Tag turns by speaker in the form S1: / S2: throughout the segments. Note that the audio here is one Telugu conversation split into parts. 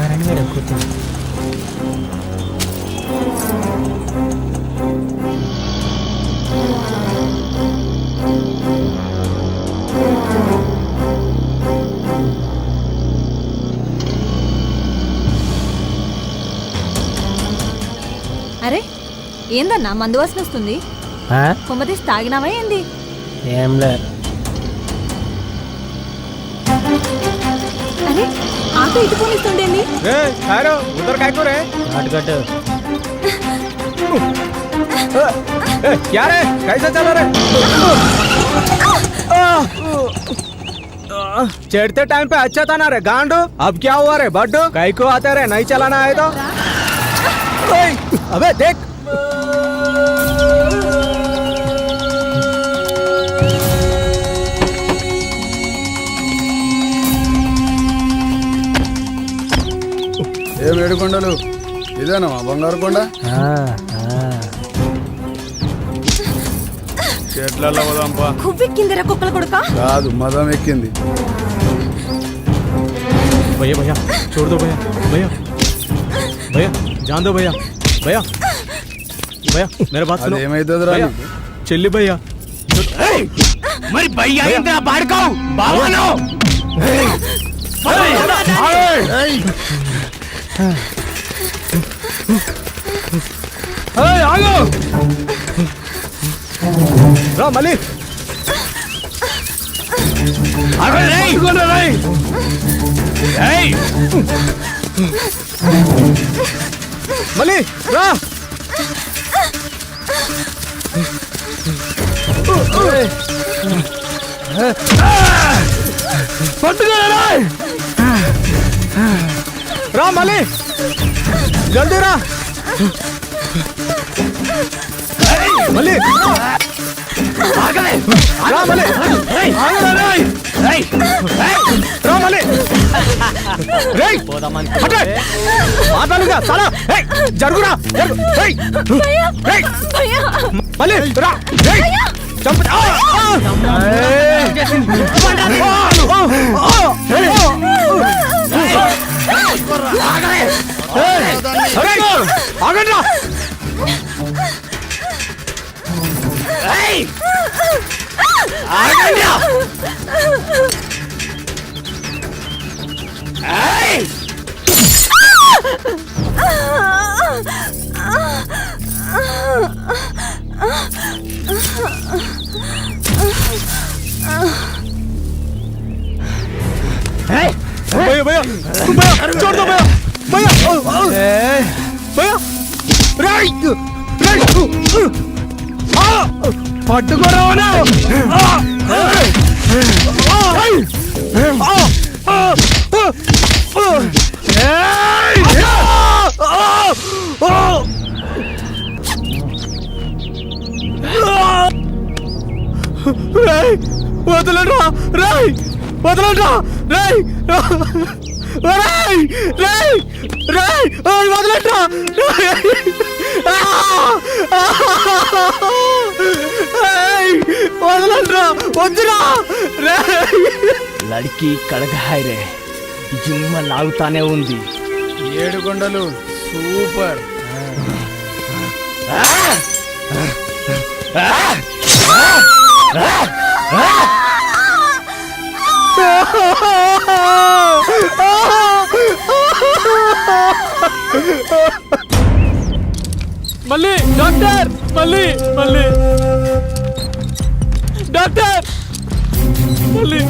S1: రండి మేడం కూర్చోండి.
S2: అరే ఏందన్నా మందు వాసన వస్తుంది? కొమ్మతీసి తాగినావా ఏంది?
S1: ఏంలే.
S2: అరే ఆటో ఇటు పోనిస్తుండేంది?
S1: అటుకట్టు.
S3: क्या रे कैसा चल रहा है? चढ़ते टाइम पे अच्छा था ना रे गांडू. अब क्या हुआ रे बड्डू? कई को आते रे नहीं चलाना है तो. अबे देख.
S4: ఏ వేడుకొండలు ఇదేనా బంగారు కొండ? చెట్లలో పోదాంపా.
S2: కువ్వెక్కిందిరా కుక్కల కొడుక.
S4: కాదు మదం ఎక్కింది.
S3: भैया भैया छोड़ दो भैया. भैया भैया जान दो भैया. भैया भैया मेरा बात सुनो.
S4: ఏమైతుందిరా?
S3: చెల్లి भैया.
S1: మరి భయ్యా ఇంద్ర పాడుకోవు బావను.
S3: ఆగో రా మళ్ళీ. మళ్ళీ రా. రా మళ్ళీ జల్దీ రా. మళ్ళీ రా మళ్ళీ రా మళ్ళీ మాట్లాడుగా చాలా జరుగురా మళ్ళీ రా చంప. ఆగండి. भैया भैया भैया छोड़ दो भैया. भैया भैया పట్టుకోరావనా. వదలరా రాయ్ వదలరా రాయ్ రాయ్ రాయ్ రాయ్ వదలరా. వదలరా వద్దురా.
S1: లడికి కడగహాయ్ రే జిమ్మ లాగుతానే ఉంది.
S4: ఏడుకొండలు సూపర్.
S3: మళ్ళీ డాక్టర్ మళ్ళీ మళ్ళీ డాక్టర్ మళ్ళీ.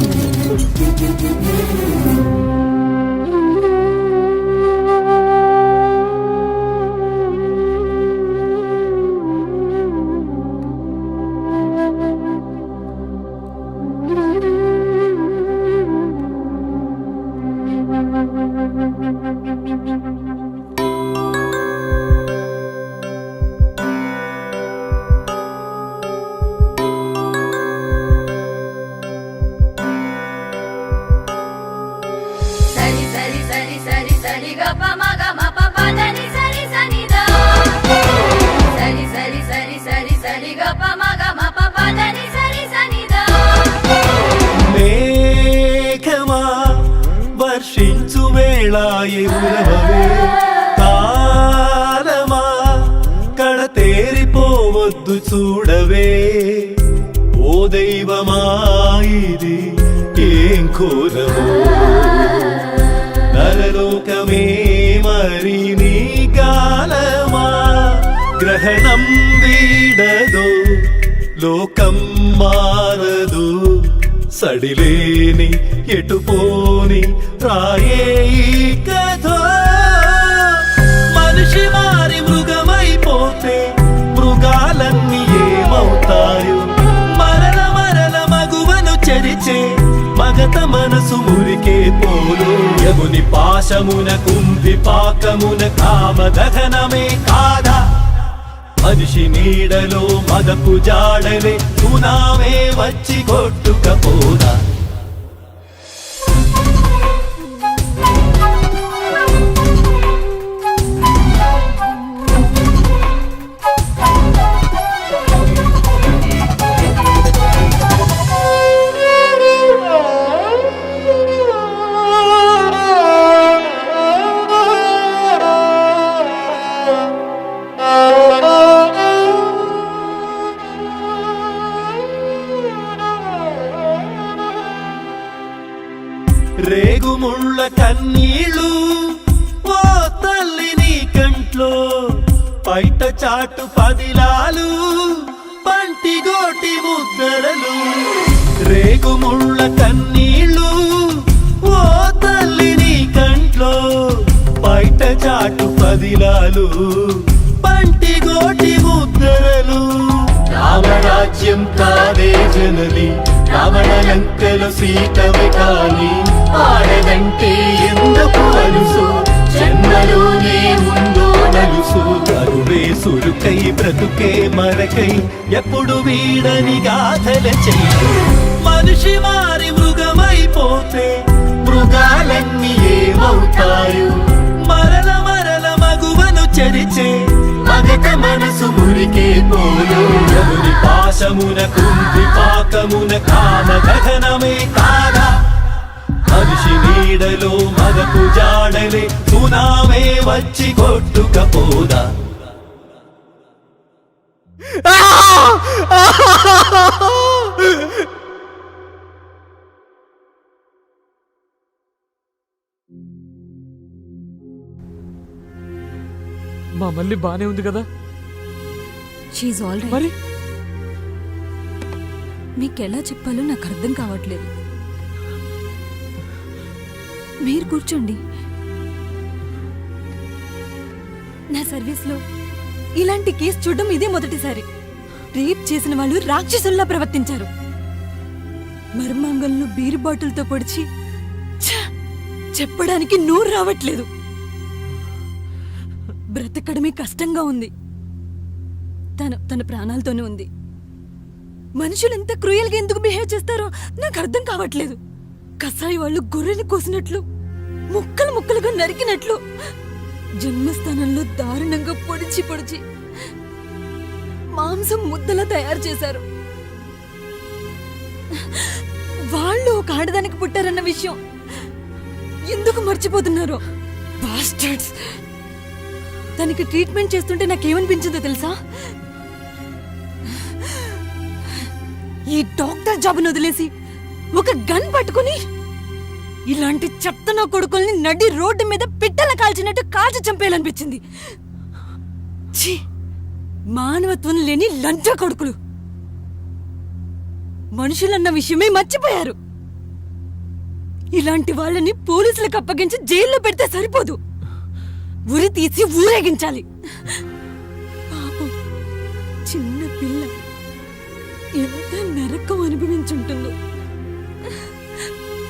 S5: Hey చూడవే ఓ దైవమాయిది ఏం కోరవో నరలోకమే మరి నీ కాలమా గ్రహణం వీడదో లోకం మారదు సడిలేని ఎటుపోని రాయే ఈ కథ మనిషి మారి మృగమైపోతే మృగాలన్నీ ఏమవుతాయో మరల మరల మగువను చెరిచే మగత మనసు మురికే పోలు యముని పాశమున కుంభి పాకమున కామదహనమే కాదా మనిషి నీడలో మదపు జాడలే సునామే వచ్చి కొట్టుకపోదా రేగుముళ్ళ కన్నీళ్ళు ఓ తల్లి నీ కంట్లో పైట చాటు పదిలాలు పంటిగోటి ముద్దరలు రేగుముళ్ళ కన్నీళ్ళు ఓ తల్లి నీ కంట్లో పైట చాటు పదిలాలు పంటిగోటి ముద్దరలు రామరాజ్యం కాదే జనని రావణలంకలో సీతవి కాని ఆడదంటే ఎందుకు అలుసు జన్మలోనే ఉందో నలుసు కరువే సురుకై బ్రతుకే మరకై ఎప్పుడు వీడని గాథల చెయ్యి మనిషి మారి మృగమైపోతే మృగాలన్నీ ఏమవుతాయో మరల మరల మగువను చెరిచే మగత మనసు మురికే పోలు యముని పాశమున కుంభి పాకమున కామదహనమే కాదా మనిషి నీడలో మగపు జాడలే సునామే వచ్చి కొట్టుకపోదా
S3: మా మళ్ళీ బానే ఉంది కదా
S2: షీఈ్ ఆల్ రైట్.
S3: మరి
S2: మీకెలా చెప్పాలో నాకు అర్థం కావట్లేదు. మీరు కూర్చోండి. నా సర్వీస్లో ఇలాంటి కేసు చూడడం ఇదే మొదటిసారి. రేప్ చేసిన వాళ్ళు రాక్షసుల్లా ప్రవర్తించారు. మర్మాంగంలో బీరు బాటిల్తో పొడిచి చెప్పడానికి నోరు రావట్లేదు. బ్రతకడమే కష్టంగా ఉంది. తన ప్రాణాలతోనే ఉంది. మనుషులు ఎంత క్రూయల్గా ఎందుకు బిహేవ్ చేస్తారో నాకు అర్థం కావట్లేదు. కసాయి వాళ్ళు గొర్రెని కోసినట్లు, ముక్కలు ముక్కలుగా నరికినట్లు, జన్మస్థానంలో దారుణంగా పొడిచి పొడిచి మాంసం ముద్దలా తయారు చేశారు. వాళ్ళు ఒక ఆడదానికి పుట్టారన్న విషయం ఎందుకు మర్చిపోతున్నారో. బాస్టర్డ్స్. తనకి ట్రీట్మెంట్ చేస్తుంటే నాకేమనిపించిందో తెలుసా? ఈ డాక్టర్ జాబ్ను వదిలేసి ఒక గన్ పట్టుకుని ఇలాంటి చెత్త నా కొడుకుల్ని నడి రోడ్డు మీద పిట్టల కాల్చినట్టు కాల్చి చంపేయాలనిపించింది. ఛీ, మానవత్వం లేని లంచ కొడుకులు. మనుషులన్న విషయమే మర్చిపోయారు. ఇలాంటి వాళ్ళని పోలీసులకు అప్పగించి జైల్లో పెడితే సరిపోదు, ఉరి తీసి ఊరేగించాలి. పాపం చిన్న పిల్ల ఎంత నరకం అనుభవించుంటుందో.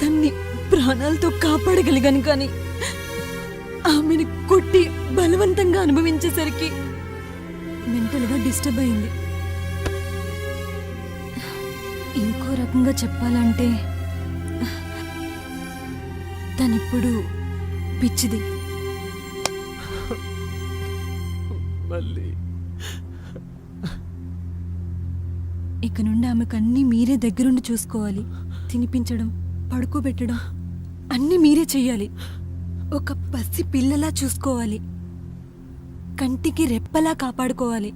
S2: తన్ని ప్రాణాలతో కాపాడగలిగాను కానీ ఆమెను కొట్టి బలవంతంగా అనుభవించేసరికి మెంటల్గా డిస్టర్బ్ అయింది. ఇంకో రకంగా చెప్పాలంటే తనిప్పుడు పిచ్చిది.
S3: మళ్ళీ
S2: ఇక నుండి ఆమెకు అన్నీ మీరే దగ్గరుండి చూసుకోవాలి. తినిపించడం, పడుకోబెట్టడం అన్నీ మీరే చెయ్యాలి. ఒక పసి పిల్లలా చూసుకోవాలి. కంటికి రెప్పలా కాపాడుకోవాలి.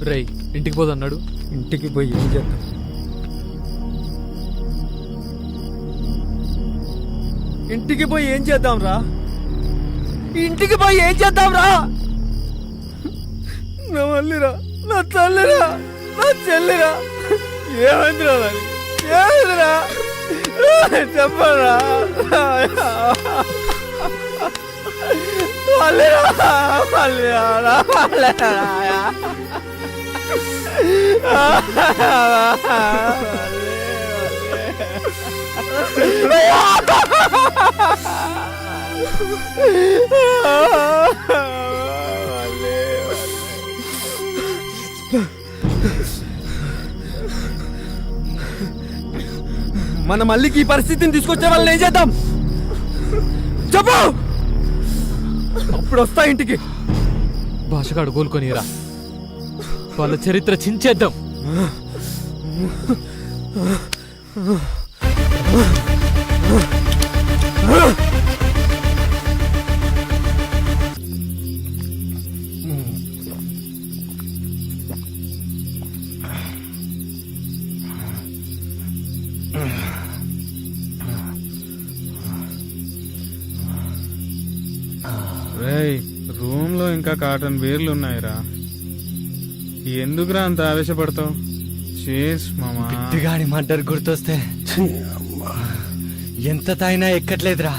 S3: రేయ్ ఇంటికి పోదన్నాడు.
S1: ఇంటికి పోయి ఏం చేద్దాం? ఇంటికి పోయి ఏం చేద్దాం రా? ఇంటికి పోయి ఏం చేద్దాం రా? నా మల్లిరా, నా తల్లిరా, నా చెల్లిరా, ఏమైందిరా మరి? ఏమైందిరా చెప్పరా? మల్లిరా, మల్లిరా, మల్లిరా. మన మళ్ళీకి ఈ పరిస్థితిని తీసుకొచ్చే వాళ్ళని ఏం చేద్దాం చెప్పు. అప్పుడు వస్తా ఇంటికి.
S3: భాషగాడు కోలుకొనిరా, వాళ్ళ చరిత్ర చించేద్దాం.
S6: రేయ్, రూమ్ లో ఇంకా కాటన్ బీర్లు ఉన్నాయిరా. ఎందుకురా అంత ఆవేశపడతావు? చేస్ మామా.
S1: బిడ్డగాడి మర్డర్ గుర్తొస్తే ఎంత తాయినా ఎక్కట్లేదురా.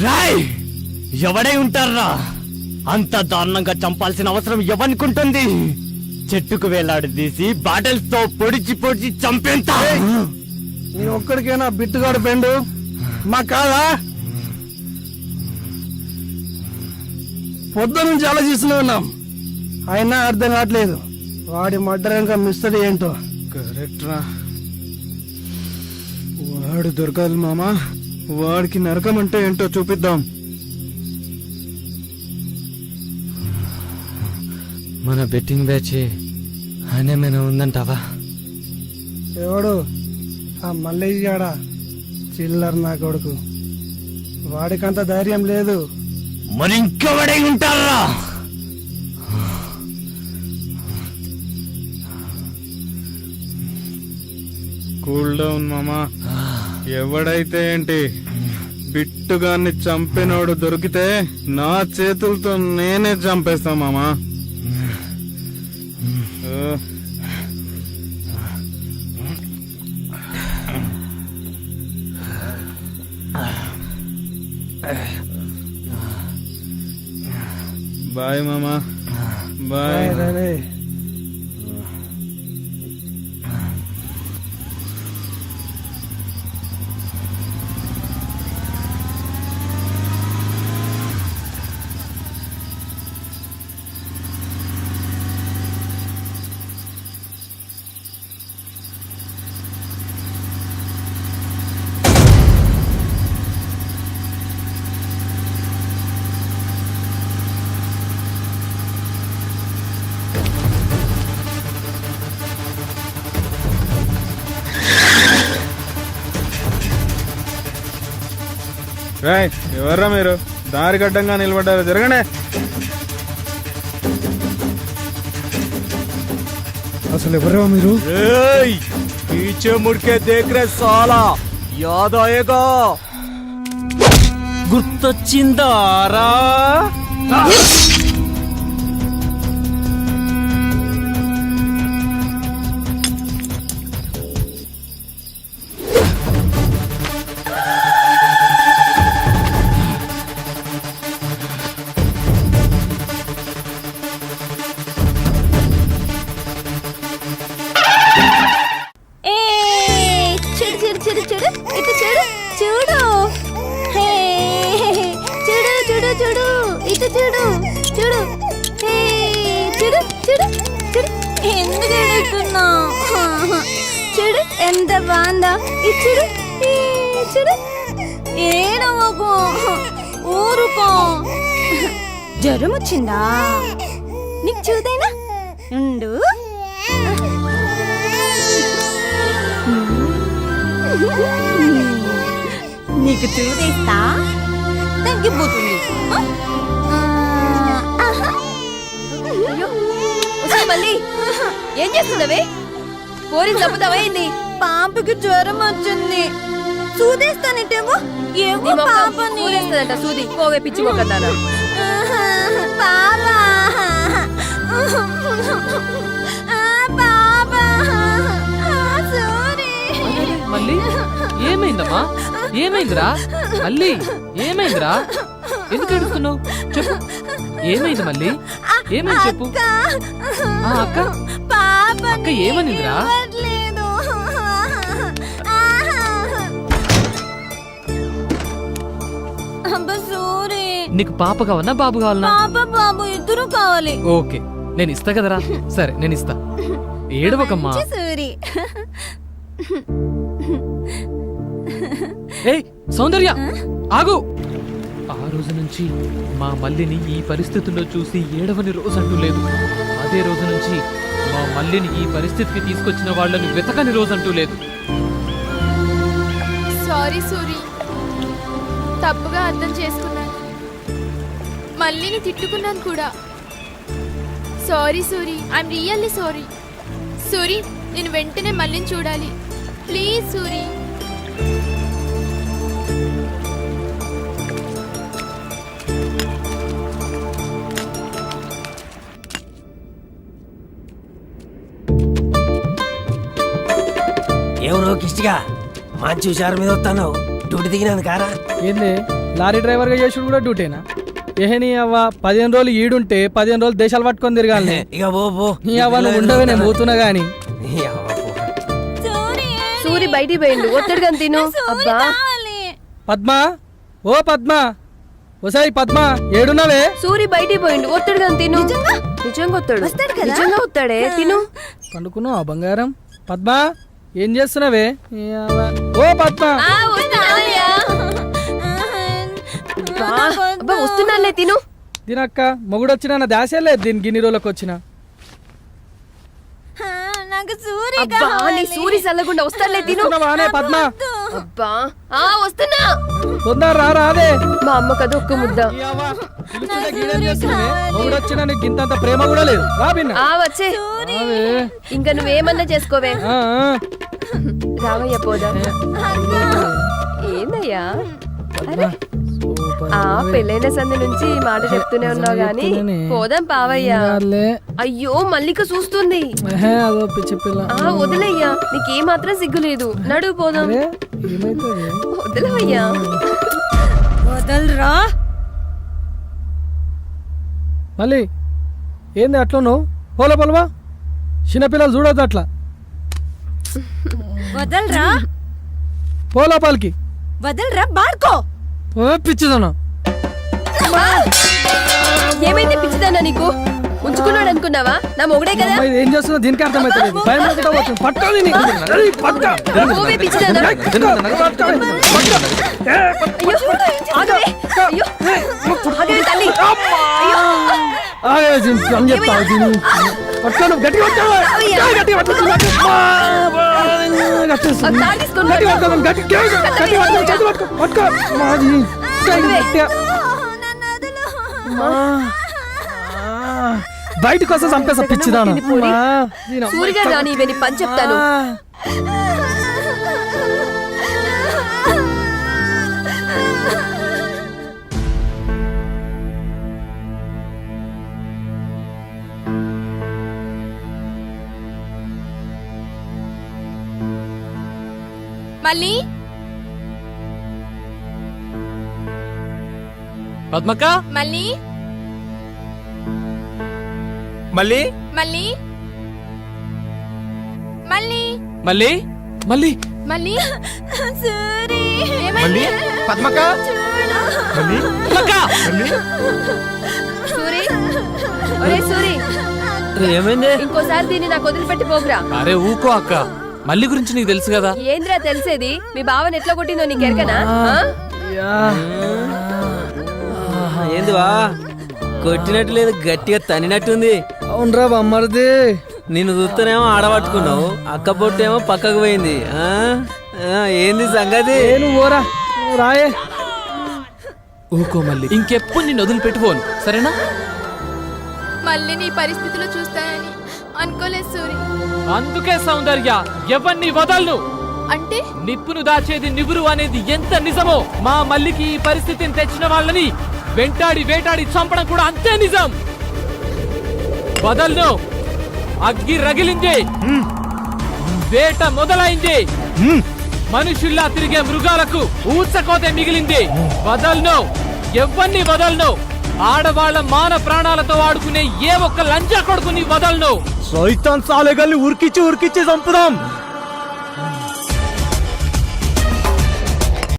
S1: రాయ్, ఎవడై ఉంటారా? అంత దారుణంగా చంపాల్సిన అవసరం ఎవరికుంటుంది? చెట్టుకు వేలాడదీసి బాటిల్స్ తో పొడిచి పొడిచి చంపేంత.
S4: నీ ఒక్కడికేనా బిట్టుగాడు బెండు? మా కాదా? పొద్దు నుంచి ఆలోచిస్తూనే ఉన్నాం, అయినా అర్థం కావట్లేదు. వాడి మర్డరంగా మిస్టరీ ఏంటో.
S6: కరెక్ట్ రా, వాడు దొరకాలి మామా. వాడికి నరకం అంటే ఏంటో చూపిద్దాం.
S1: మన బెట్టింగ్ బ్యాచ్ ఆయనేమైనా ఉందంటావా?
S4: ఎవడు? ఆ మల్లయ్యాడా? చిల్లర్ నా కొడుకు. వాడికంత ధైర్యం లేదు.
S1: మరి ఇంకెవడై ఉంటారా?
S6: కూల్ డౌన్ మామా. ఎవడైతే ఏంటి, బిట్టుగాన్ని చంపినోడు దొరికితే నా చేతులతో నేనే చంపేస్తా మామా. బాయ్ మామా, బాయ్. రాయ్, ఎవర్రా మీరు? దారి గడ్డంగా నిలబడ్డారు, జరగండి.
S4: అసలు ఎవరో మీరు?
S1: पीछे मुड़ के देख रहे साला, याद आएगा? గుర్తొచ్చిందారా?
S2: చూడు ఎంత బాగుందా? చూడు చూడు, ఏడవకు, ఊరుకో. జ్వరం వచ్చిందా? నీకు చూదైనా ఉండు. నీకు చూదేస్తా తగ్గిపోతుంది.
S7: మళ్ళీ ఏం చేస్తున్నావే? పోరిని చంపుతావా ఏంది?
S2: పాపకి జ్వరం వచ్చింది, చూదేస్తానంటేమో ఏమో పాపని.
S7: ఊరేస్తుందంట సూది. పోవే పిచ్చి మొక్కదానా.
S2: పాపా పాపా సారీ.
S8: మళ్ళీ ఏమైందమ్మా? ఏమైందిరా? మళ్ళీ ఏమైందిరా? ఎందుకు ఏడుస్తున్నావు? చెప్పు, ఏమైంది మళ్ళీ? ఏమైంది చెప్పు. ఆ అక్క అక్క ఏమనిందిరా? నీకు పాప కావాలన్నా బాబు కావాలన్నా?
S2: పాప బాబు ఇద్దరు కావాలి.
S8: ఓకే, నేను ఇస్తా కదరా. సరే నేను ఇస్తా, ఏడవకమ్మా.
S2: సూరి.
S8: ఏయ్ సౌందర్య, ఆగు. ఆ రోజు నుంచి మా మల్లిని ఈ పరిస్థితుల్లో చూసి ఏడవని రోజంటూ లేదు. అదే రోజు నుంచి మా మల్లిని ఈ పరిస్థితికి తీసుకొచ్చిన వాళ్ళని వెతకని రోజంటూ లేదు.
S9: సారీ సూరి, తప్పుగా అర్థం చేసుకున్నాను. మళ్ళీని తిట్టుకున్నాను కూడా. Sorry Suri, I'm really sorry. Suri, నేను వెంటనే మళ్ళీని చూడాలి ప్లీజ్ సూరి.
S5: ఎవరో కిష్టిగా మంచి హుషారు మీద వస్తాను. డ్యూటీ దిగినాను కారా.
S4: ఏంది లారీ డ్రైవర్ గా చేసుడు కూడా డ్యూటీనా? ఏహని అవ్వ 15 రోజులు ఈడుంటే 15 రోజులు దేశాలు పట్టుకొని తిరగాలి.
S5: ఇక పో
S4: నీ అవ్వ నువ్వు ఉండవే, నేను పోతున్నా గాని.
S7: సూరి బయటికి పోయిండు, ఒత్తిడిగా తిను. అబ్బా
S4: పద్మ, ఓ పద్మ, ఓసాయి పద్మ, ఏడున్నావే?
S7: సూరి బయటికి పోయిండు, ఒత్తిడిగా తిను. నిజంగా వస్తాడు, నిజంగా వస్తాడే. తిను.
S4: పండుకున్నావా బంగారం? పద్మ ఏం చేస్తున్నావే? నీ అవ్వ. ఓ పద్మ,
S7: అబ్బా వస్తున్నాలే, తిను.
S4: దీనక్క మొగుడొచ్చినా నా దాసే లేదు దీని గిన్ని రోజులకు వచ్చిన.
S2: నాకు సూరి
S7: అబ్బా నీ సూరి చల్లకుండా వస్తాలే, తిను.
S4: వస్తున్నావానే పద్మ?
S7: అబ్బా వస్తున్నా.
S4: తొందర రాదే.
S7: మా అమ్మ కదా ఒక్క ముద్ద.
S4: నీ అవ్వ, పిలుస్తుంటే గీడేం చేస్తున్నావే? మొగుడొచ్చినా నీకు ఇంతంత ప్రేమ కూడా లేదు. రా బిన్న.
S7: వచ్చే
S4: రావే.
S7: ఇంకా నువ్వేమన్నా చేసుకోవే.
S4: ఆ, ఆ.
S7: రావయ్య పోదా. ఏందయ్యా? అరే పెళ్ళైన సంది నుంచి ఈ మాట చెప్తూనే ఉన్నావు గాని పోదాం పావయ్యా. అయ్యో మల్లిక చూస్తుంది.
S4: అదో పిచ్చి పిల్ల.
S7: వదిలయ్యా, నీకే మాత్రం సిగ్గు లేదు. నడువు పోదాం. వదిలేవయ్యా.
S2: వదలరా.
S4: మళ్ళీ ఏంది అట్లా నువ్వు? పోల పొలవా, చిన్నపిల్లలు చూడొద్దు అట్లా.
S2: వదలరా.
S4: పోలోపలికి
S2: వదలరా, బాడుకో.
S4: పిచ్చిదను.
S7: ఏమైంది పిచ్చిదానా నీకు? ఉంచుకున్నాడు అనుకున్నావా? నా మొగుడే కదా.
S4: ఏం చేస్తున్నా దీనికి అర్థమైతే పట్టుకోవాలి.
S7: పోవే పిచ్చిదానా. అయ్యో, ఆగవే. అయ్యో, ఆగవే తల్లి.
S4: బయటకు వస్తే చంపేస్తా పిచ్చిదాను.
S7: సూరిగా రాని ఇవన్నీ పని చెప్తాను.
S9: మళ్ళీ
S8: పద్మక్క,
S9: మళ్ళీ
S1: మళ్ళీ
S9: మళ్ళీ మళ్ళీ
S8: మళ్ళీ మళ్ళీ
S9: మళ్ళీ
S2: సూరి.
S1: మళ్ళీ పద్మక్క, మళ్ళీ
S8: పద్మక్క.
S7: సూరి, ఒరే సూరి,
S5: ఏమైంది?
S7: ఇంకోసారి దీన్ని నాకు వదిలిపెట్టి పోగురా.
S8: అరే ఊకో అక్క, మళ్ళీ గురించి నీకు తెలుసు కదా.
S7: ఏంద్రా తెలిసేది? మీ బావని ఎట్లా కొట్టిందో నీకు ఎరకనా?
S5: ఏందివా కొట్టినట్టు లేదు, గట్టిగా తనినట్టుంది.
S4: అవునరా బొమ్మరిది.
S5: నిన్ను చూస్తేనేమో ఆడబట్టుకున్నావు, అక్క పొట్టేమో పక్కకు పోయింది. ఏంది సంగతి?
S4: నువ్వు ఓరా, నువ్వు రాయే.
S8: ఊకో మళ్ళీ, ఇంకెప్పుడు నిన్ను వదిలిపెట్టుకోను, సరేనా?
S9: మళ్ళీ నీ పరిస్థితిలో చూస్తానని అనుకోలేదు సూరి.
S8: అందుకే సౌందర్య ఎవరిని వదలను.
S9: అంటే
S8: నిప్పును దాచేది నివురు అనేది ఎంత నిజమో, మా మల్లికి ఈ పరిస్థితిని తెచ్చిన వాళ్ళని వెంటాడి వేటాడి చంపడం కూడా అంతే నిజం. వదలను. అగ్గి రగిలింది, వేట మొదలైంది. మనుషుల్లా తిరిగే మృగాలకు ఊచకోతే మిగిలింది. వదలను, ఎవరిని వదలను. ఆడవాళ్ల మాన ప్రాణాలతో ఆడుకునే ఏ ఒక్క లంచా కొడుకుని వదలను.
S1: సైతాన్ సాలెగల్ని ఉరికిచ్చి చంపుదాం.